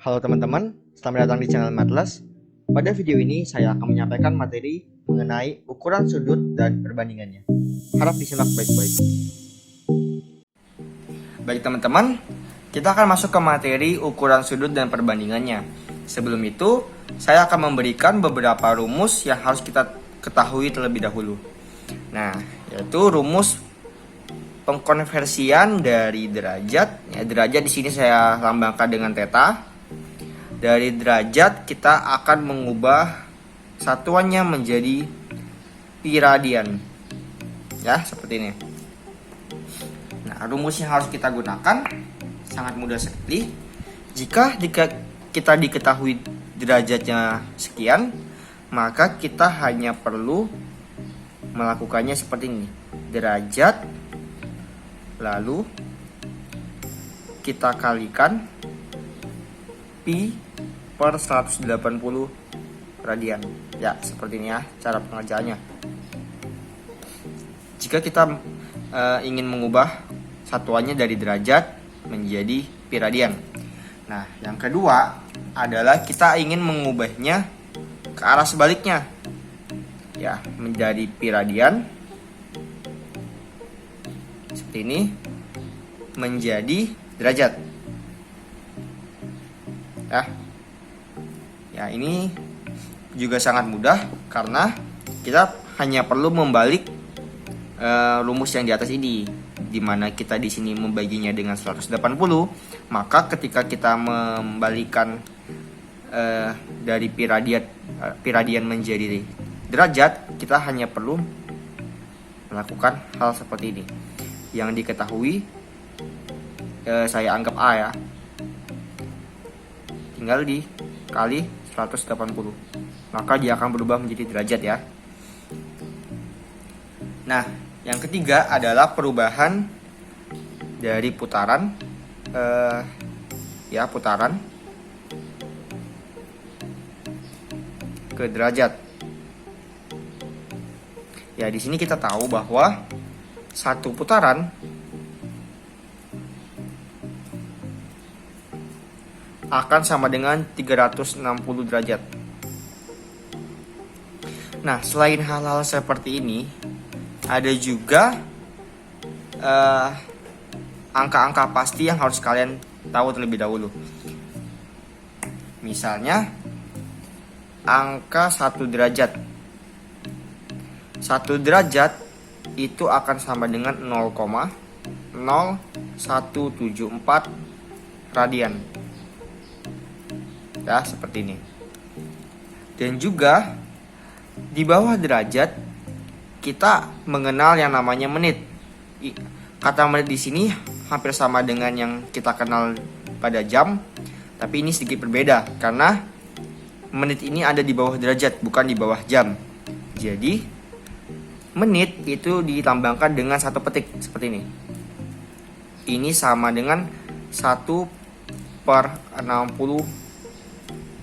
Halo teman-teman, selamat datang di channel Matlas. Pada video ini saya akan menyampaikan materi mengenai ukuran sudut dan perbandingannya. Harap disimak baik-baik. Baik teman-teman, kita akan masuk ke materi ukuran sudut dan perbandingannya. Sebelum itu, saya akan memberikan beberapa rumus yang harus kita ketahui terlebih dahulu. Nah, yaitu rumus pengkonversian dari derajat. Ya, derajat di sini saya lambangkan dengan theta. Dari derajat kita akan mengubah satuannya menjadi pi radian. Ya, seperti ini. Nah, rumus yang harus kita gunakan sangat mudah sekali. Jika kita diketahui derajatnya sekian, maka kita hanya perlu melakukannya seperti ini. Derajat, lalu kita kalikan pi per 180 radian. Ya, seperti ini ya cara pengerjaannya. Jika kita ingin mengubah satuannya dari derajat menjadi pi radian. Nah, yang kedua adalah kita ingin mengubahnya ke arah sebaliknya. Ya, menjadi pi radian. Seperti ini menjadi derajat. Ya, ini juga sangat mudah karena kita hanya perlu membalik rumus yang di atas ini, di mana kita di sini membaginya dengan 180, maka ketika kita membalikan dari pi radian menjadi derajat, kita hanya perlu melakukan hal seperti ini. Yang diketahui saya anggap A ya. Tinggal dikali 180, maka dia akan berubah menjadi derajat ya. Nah, yang ketiga adalah perubahan dari putaran putaran ke derajat. Ya, di sini kita tahu bahwa satu putaran akan sama dengan 360 derajat. Nah, selain hal-hal seperti ini, ada juga angka-angka pasti yang harus kalian tahu terlebih dahulu. Misalnya, angka 1 derajat. 1 derajat itu akan sama dengan 0,0174 radian. Ya, seperti ini. Dan juga di bawah derajat kita mengenal yang namanya menit. Kata menit di sini hampir sama dengan yang kita kenal pada jam, tapi ini sedikit berbeda karena menit ini ada di bawah derajat, bukan di bawah jam. Jadi menit itu ditambahkan dengan 1 petik seperti ini. Ini sama dengan 1/60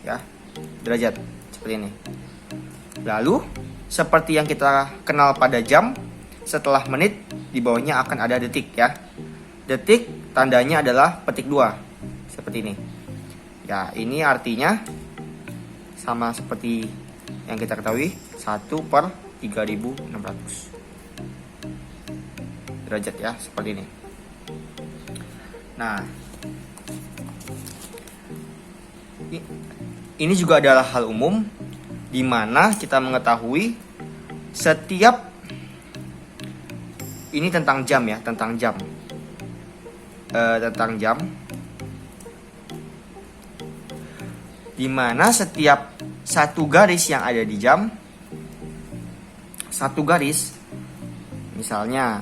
ya, derajat seperti ini. Lalu seperti yang kita kenal pada jam, setelah menit di bawahnya akan ada detik ya. Detik tandanya adalah petik 2 seperti ini. Ya, ini artinya sama seperti yang kita ketahui, 1/3600 derajat ya, seperti ini. Nah, ini juga adalah hal umum di mana kita mengetahui setiap ini tentang jam ya, tentang jam. Di mana setiap satu garis yang ada di jam, satu garis, misalnya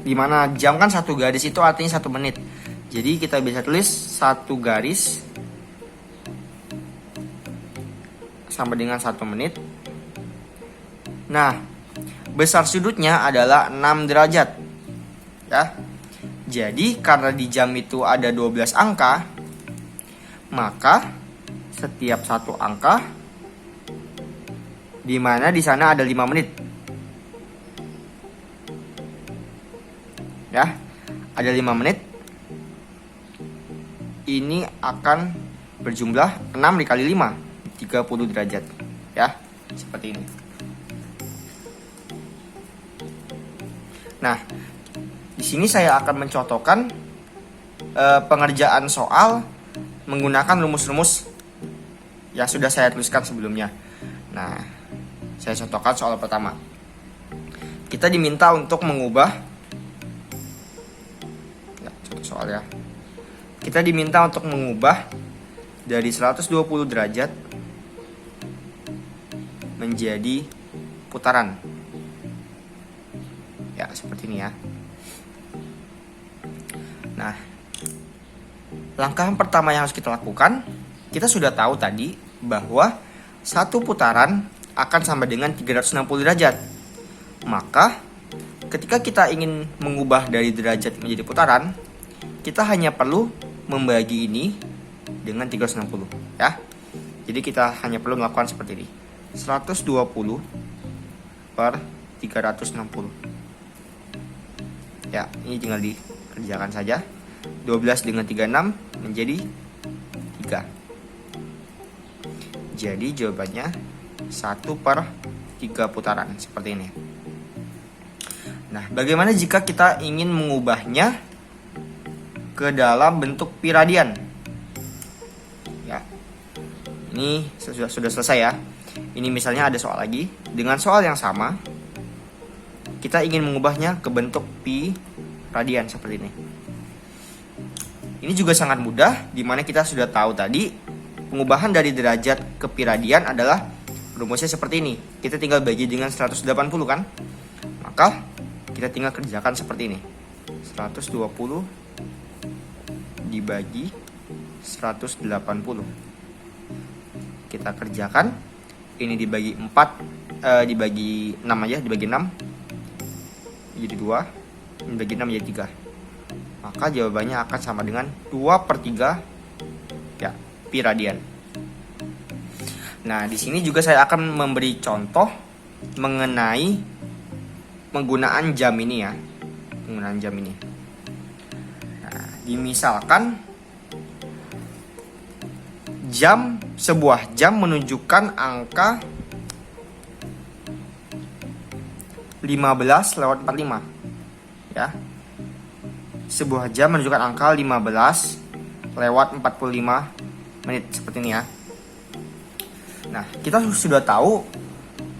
di mana jam kan satu garis itu artinya 1 menit. Jadi kita bisa tulis satu garis sama dengan 1 menit. Nah, besar sudutnya adalah 6 derajat. Ya. Jadi karena di jam itu ada 12 angka, maka setiap satu angka di mana di sana ada 5 menit. Ya. Ada 5 menit. Ini akan berjumlah 6 dikali 5, 30 derajat. Ya, seperti ini. Nah, di sini saya akan mencontohkan pengerjaan soal menggunakan rumus-rumus yang sudah saya tuliskan sebelumnya. Nah, saya contohkan soal pertama. Kita diminta untuk mengubah, ya, contoh soal ya. Kita diminta untuk mengubah dari 120 derajat menjadi putaran. Ya, seperti ini ya. Nah, langkah pertama yang harus kita lakukan, kita sudah tahu tadi bahwa satu putaran akan sama dengan 360 derajat. Maka, ketika kita ingin mengubah dari derajat menjadi putaran, kita hanya perlu membagi ini dengan 360, ya. Jadi kita hanya perlu melakukan seperti ini. 120 per 360. Ya, ini tinggal dikerjakan saja. 12 dengan 36 menjadi 3. Jadi jawabannya 1 per 3 putaran, seperti ini. Nah, bagaimana jika kita ingin mengubahnya ke dalam bentuk piradian? Ya, ini sudah selesai ya. Ini misalnya ada soal lagi. Dengan soal yang sama, kita ingin mengubahnya ke bentuk pi radian seperti ini. Ini juga sangat mudah, dimana kita sudah tahu tadi pengubahan dari derajat ke pi radian adalah rumusnya seperti ini. Kita tinggal bagi dengan 180 kan? Maka kita tinggal kerjakan seperti ini. 120 dibagi 180. Kita kerjakan. Ini dibagi 4, dibagi 6 aja, dibagi 6 jadi 2, ini bagi 6 jadi 3. Maka jawabannya akan sama dengan 2 per 3 ya, pi radian. Nah, di sini juga saya akan memberi contoh mengenai penggunaan jam ini ya. Penggunaan jam ini. Nah, dimisalkan sebuah jam menunjukkan angka 15/45 ya. Sebuah jam menunjukkan angka 15/45 menit seperti ini ya. Nah, kita sudah tahu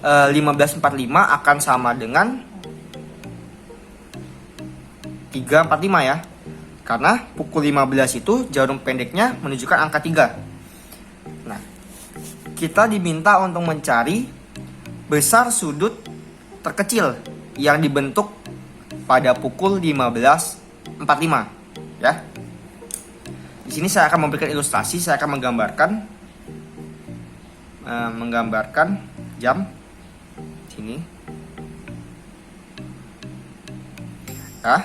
15/45 akan sama dengan 3/45 ya. Karena pukul 15 itu jarum pendeknya menunjukkan angka 3. Nah, kita diminta untuk mencari besar sudut terkecil yang dibentuk pada pukul 15:45 ya. Di sini saya akan memberikan ilustrasi, saya akan menggambarkan jam sini. Nah,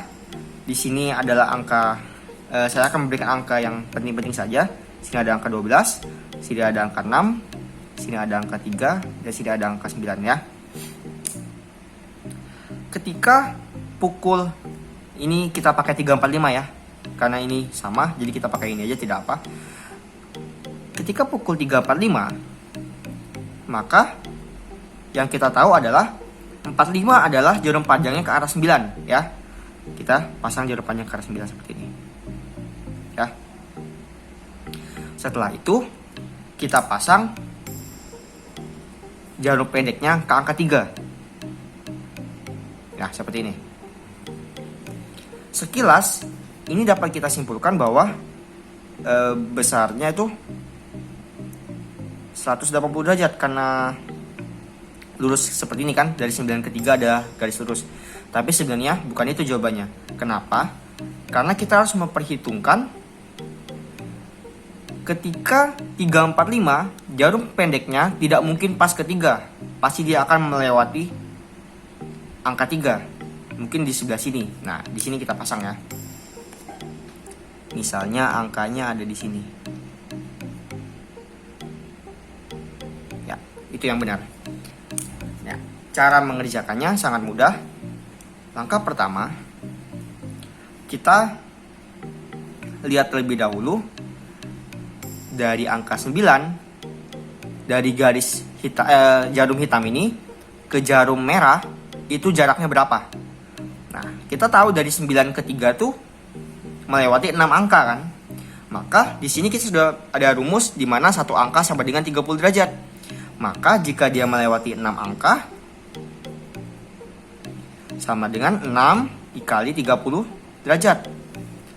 di sini adalah angka, saya akan memberikan angka yang penting-penting saja. Sini ada angka 12, sini ada angka 6, sini ada angka 3, dan sini ada angka 9 ya. Ketika pukul ini kita pakai 3:45 ya. Karena ini sama, jadi kita pakai ini aja, tidak apa. Ketika pukul 3:45, maka yang kita tahu adalah 45 adalah jarum panjangnya ke arah 9 ya. Kita pasang jarum panjang ke arah 9 seperti ini. Ya. Setelah itu kita pasang jarum pendeknya ke angka 3. Nah, seperti ini. Sekilas ini dapat kita simpulkan bahwa besarnya itu 180 derajat karena lurus seperti ini kan, dari 9 ke 3 ada garis lurus. Tapi sebenarnya bukan itu jawabannya. Kenapa? Karena kita harus memperhitungkan ketika 3:45 jarum pendeknya tidak mungkin pas ke 3. Pasti dia akan melewati angka 3. Mungkin di sebelah sini. Nah, di sini kita pasang ya. Misalnya angkanya ada di sini. Ya, itu yang benar. Ya, cara mengerjakannya sangat mudah. Langkah pertama, kita lihat terlebih dahulu dari angka 9 dari garis jarum hitam ini ke jarum merah itu jaraknya berapa. Nah, kita tahu dari 9 ke 3 tuh melewati 6 angka kan. Maka di sini kita sudah ada rumus di mana satu angka sama dengan 30 derajat. Maka jika dia melewati 6 angka sama dengan 6 dikali 30 derajat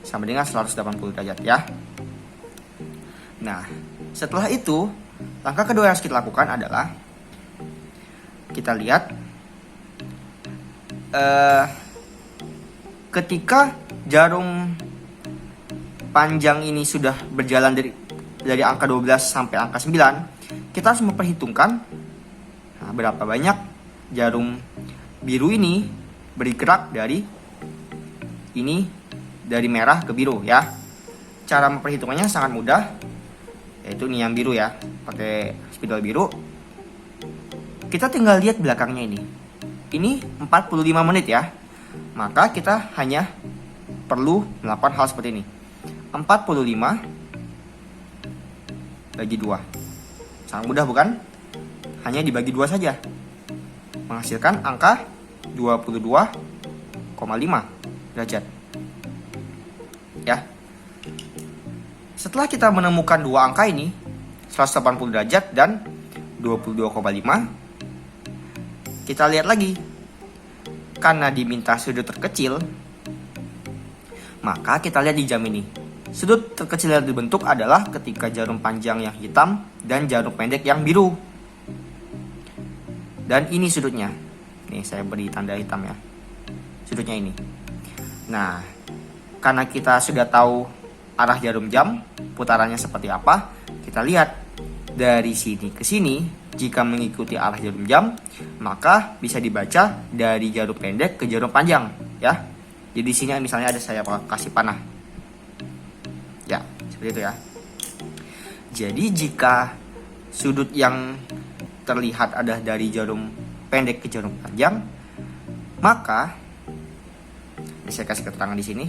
sama dengan 180 derajat ya. Nah, setelah itu langkah kedua yang harus kita lakukan adalah kita lihat ketika jarum panjang ini sudah berjalan dari angka 12 sampai angka 9, kita harus memperhitungkan berapa banyak jarum biru ini bergerak dari merah ke biru ya. Cara memperhitungannya sangat mudah, yaitu ini yang biru ya, pakai spidol biru. Kita tinggal lihat belakangnya ini. Ini 45 menit ya. Maka kita hanya perlu melakukan hal seperti ini. 45 bagi 2. Sangat mudah bukan? Hanya dibagi 2 saja. Menghasilkan angka 22,5 derajat. Ya. Setelah kita menemukan dua angka ini, 180 derajat dan 22,5, kita lihat lagi. Karena diminta sudut terkecil, maka kita lihat di jam ini. Sudut terkecil yang dibentuk adalah ketika jarum panjang yang hitam dan jarum pendek yang biru. Dan ini sudutnya. Nih saya beri tanda hitam ya. Sudutnya ini. Nah, karena kita sudah tahu arah jarum jam, putarannya seperti apa, kita lihat dari sini ke sini. Jika mengikuti arah jarum jam, maka bisa dibaca dari jarum pendek ke jarum panjang ya. Jadi di sini misalnya ada saya kasih panah. Ya, seperti itu ya. Jadi jika sudut yang terlihat ada dari jarum pendek ke jarum panjang, maka saya kasih keterangan di sini.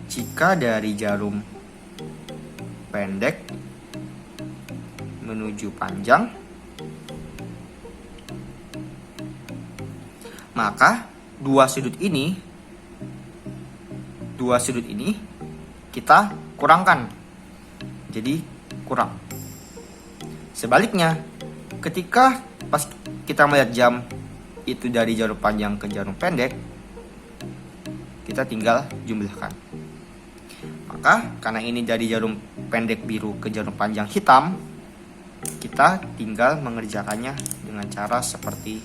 Jika dari jarum pendek menuju panjang, maka dua sudut ini kita kurangkan, jadi kurang. Sebaliknya, ketika pas kita melihat jam itu dari jarum panjang ke jarum pendek, kita tinggal jumlahkan. Maka karena ini dari jarum pendek biru ke jarum panjang hitam, kita tinggal mengerjakannya dengan cara seperti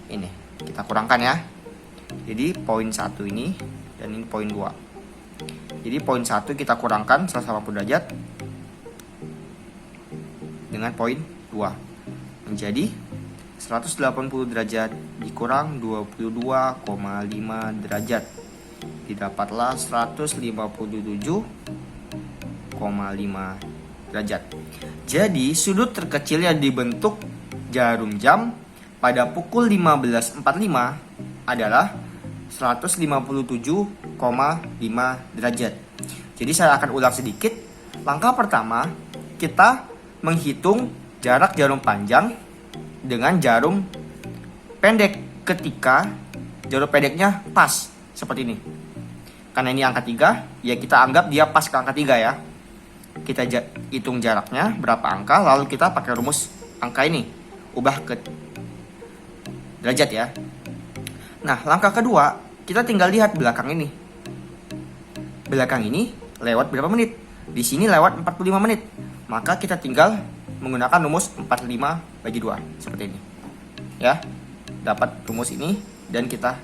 ini. Kita kurangkan ya. Jadi poin 1 ini dan ini poin 2. Jadi poin 1 kita kurangkan 180 derajat dengan poin 2 menjadi 180 derajat dikurang 22,5 derajat. Didapatlah 157,5 derajat. Jadi sudut terkecil yang dibentuk jarum jam pada pukul 15.45 adalah 157,5 derajat. Jadi saya akan ulang sedikit. Langkah pertama, kita menghitung jarak jarum panjang dengan jarum pendek ketika jarum pendeknya pas seperti ini. Karena ini angka 3, ya kita anggap dia pas ke angka 3 ya. Kita hitung jaraknya berapa angka, lalu kita pakai rumus angka ini, ubah ke derajat ya. Nah, langkah kedua, kita tinggal lihat belakang ini. Belakang ini lewat berapa menit? Di sini lewat 45 menit. Maka kita tinggal menggunakan rumus 45 bagi 2 seperti ini. Ya. Dapat rumus ini dan kita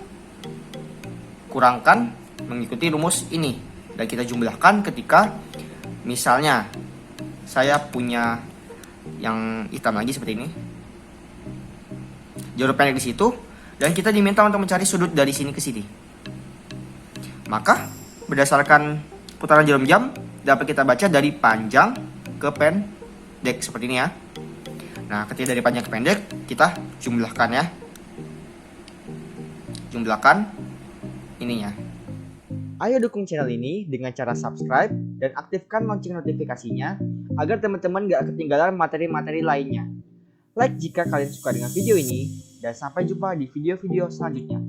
kurangkan mengikuti rumus ini dan kita jumlahkan ketika misalnya saya punya yang hitam lagi seperti ini. Jarum pendek di situ. Dan kita diminta untuk mencari sudut dari sini ke sini. Maka berdasarkan putaran jarum jam dapat kita baca dari panjang ke pendek seperti ini ya. Nah, ketika dari panjang ke pendek kita jumlahkan ya. Jumlahkan ininya. Ayo dukung channel ini dengan cara subscribe dan aktifkan lonceng notifikasinya agar teman-teman gak ketinggalan materi-materi lainnya. Like jika kalian suka dengan video ini, dan sampai jumpa di video-video selanjutnya.